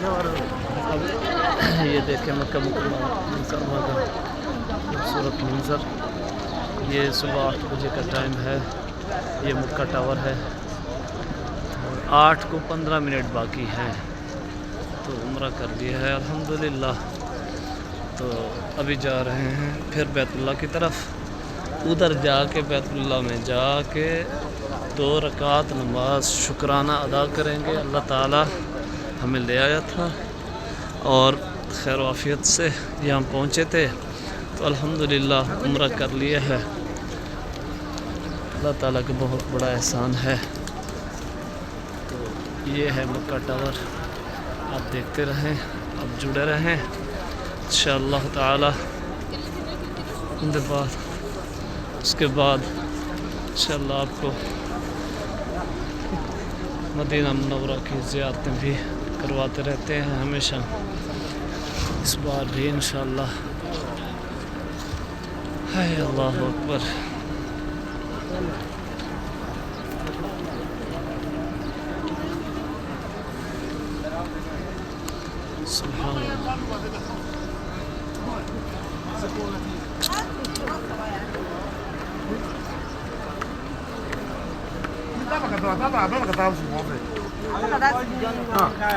अब ये देखें मक्का मुकर्रमा का खूबसूरत मंजर। ये सुबह 8 बजे का टाइम है। ये मक्का टावर है। 8 को 15 मिनट बाकी हैं तो उम्रा कर लिया है अल्हम्दुलिल्लाह। तो अभी जा रहे हैं फिर बैतुल्लाह की तरफ। उधर जाके बैतुल्लाह में जाके 2 रकात नमाज शुक्राना अदा करेंगे। अल्लाह ताला हमें ले आया था और खैर वाफियत से यहाँ पहुँचे थे तो अल्हम्दुलिल्लाह उम्रा कर लिया है। अल्लाह ताला का बहुत बड़ा एहसान है। तो ये है मक्का टावर, आप देखते रहें, आप जुड़े रहें इंशाअल्लाह ताला। उसके बाद इंशाअल्लाह आपको मदीना मुनव्वरा की ज़ियारतें भी करवाते रहते हैं हमेशा। इस बार भी इंशाअल्लाह। हाय अल्लाह अकबर। सुभान अल्लाह।爸爸可到，爸爸可到是我们。啊。